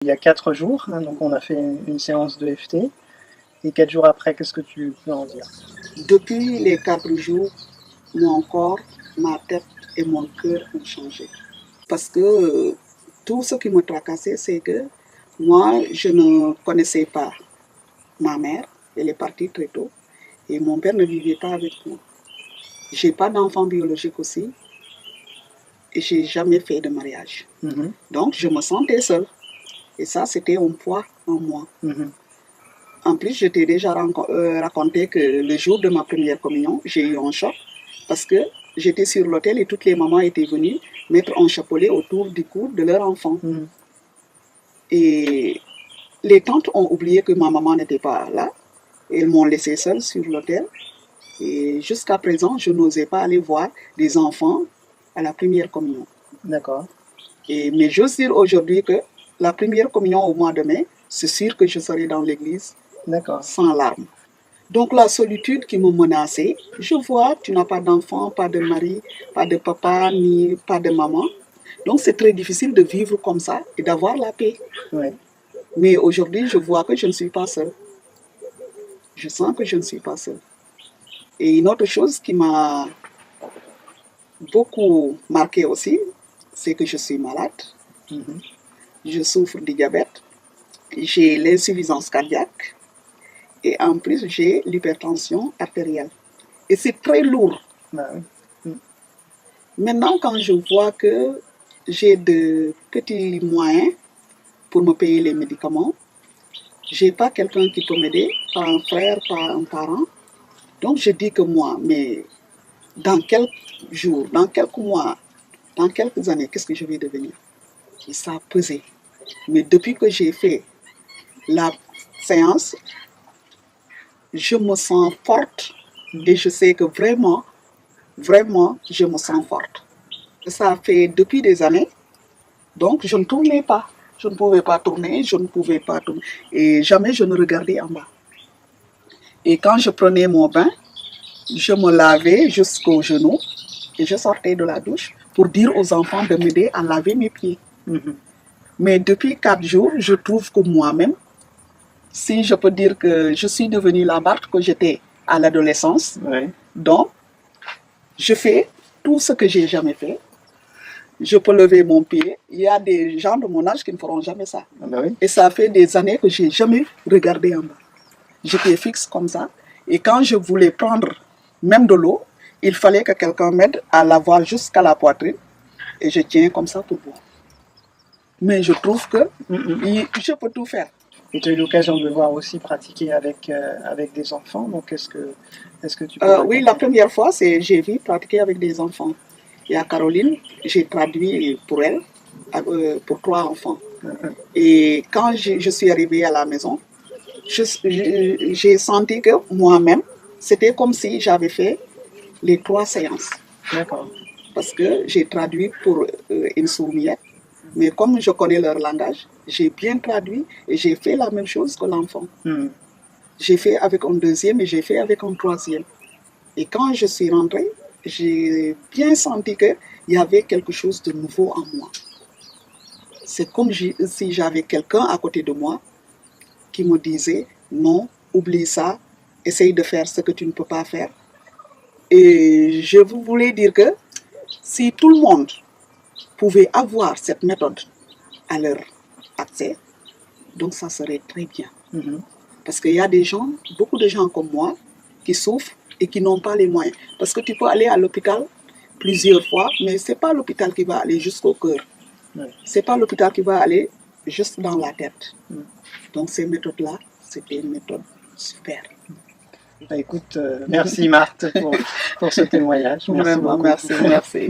Il y a 4 jours, hein, donc on a fait une séance de FT. Et 4 jours après, qu'est-ce que tu peux en dire? Depuis les 4 jours, mon corps, ma tête et mon cœur ont changé. Parce que tout ce qui me tracassait, c'est que moi, je ne connaissais pas ma mère. Elle est partie très tôt. Et mon père ne vivait pas avec moi. J'ai pas d'enfant biologique aussi. Et j'ai jamais fait de mariage. Donc, je me sentais seule. Et ça, c'était un poids en moi. En plus, je t'ai déjà raconté que le jour de ma première communion, j'ai eu un choc parce que j'étais sur l'autel et toutes les mamans étaient venues mettre un chapelet autour du cou de leur enfant. Et les tantes ont oublié que ma maman n'était pas là. Elles m'ont laissée seule sur l'autel. Et jusqu'à présent, je n'osais pas aller voir des enfants à la première communion. D'accord. Mais j'ose dire aujourd'hui que la première communion au mois de mai, c'est sûr que je serai dans l'église sans larmes. Donc la solitude qui me menaçait, je vois, tu n'as pas d'enfant, pas de mari, pas de papa, ni pas de maman. Donc c'est très difficile de vivre comme ça et d'avoir la paix. Ouais. Mais aujourd'hui, je vois que je ne suis pas seule. Je sens que je ne suis pas seule. Et une autre chose qui m'a beaucoup marqué aussi, c'est que je suis malade. Je souffre du diabète. J'ai l'insuffisance cardiaque. Et en plus, j'ai l'hypertension artérielle. Et c'est très lourd. Maintenant, quand je vois que j'ai de petits moyens pour me payer les médicaments, je n'ai pas quelqu'un qui peut m'aider, pas un frère, pas un parent. Donc je dis que moi, mais dans quelques jours, dans quelques mois, dans quelques années, qu'est-ce que je vais devenir? Et ça a pesé. Mais depuis que j'ai fait la séance, je me sens forte et je sais que vraiment, je me sens forte. Ça fait depuis des années, donc je ne tournais pas. Je ne pouvais pas tourner, et jamais je ne regardais en bas. Et quand je prenais mon bain, je me lavais jusqu'aux genoux et je sortais de la douche pour dire aux enfants de m'aider à laver mes pieds. Mais depuis 4 jours, je trouve que moi-même, si je peux dire que je suis devenue la Marthe que j'étais à l'adolescence, donc je fais tout ce que j'ai jamais fait. Je peux lever mon pied. Il y a des gens de mon âge qui ne feront jamais ça. Et ça fait des années que je n'ai jamais regardé en bas. J'étais fixe comme ça. Et quand je voulais prendre même de l'eau, il fallait que quelqu'un m'aide à l'avoir jusqu'à la poitrine. Et je tiens comme ça pour boire. Mais je trouve que je peux tout faire. Et tu as eu l'occasion de voir aussi pratiquer avec des enfants. Donc est-ce que tu peux oui, la première fois, j'ai vu pratiquer avec des enfants. Il y a Caroline, j'ai traduit pour elle, pour 3 enfants. Et quand je suis arrivée à la maison, j'ai senti que moi-même, c'était comme si j'avais fait les 3 séances. Parce que j'ai traduit pour une sourd-muette. Mais comme je connais leur langage, j'ai bien traduit et j'ai fait la même chose que l'enfant. J'ai fait avec un deuxième et j'ai fait avec un troisième. Et quand je suis rentrée, j'ai bien senti qu'il y avait quelque chose de nouveau en moi. C'est comme si j'avais quelqu'un à côté de moi qui me disait « Non, oublie ça, essaye de faire ce que tu ne peux pas faire. » Et je voulais dire que si tout le monde pouvait avoir cette méthode à leur accès, donc ça serait très bien. Parce qu'il y a des gens, beaucoup de gens comme moi, qui souffrent et qui n'ont pas les moyens. Parce que tu peux aller à l'hôpital plusieurs fois, mais ce n'est pas l'hôpital qui va aller jusqu'au cœur. Ce n'est pas l'hôpital qui va aller juste dans la tête. Donc ces méthodes-là, c'était une méthode super. Bah, écoute, merci Marthe pour ce témoignage. Merci beaucoup. Merci.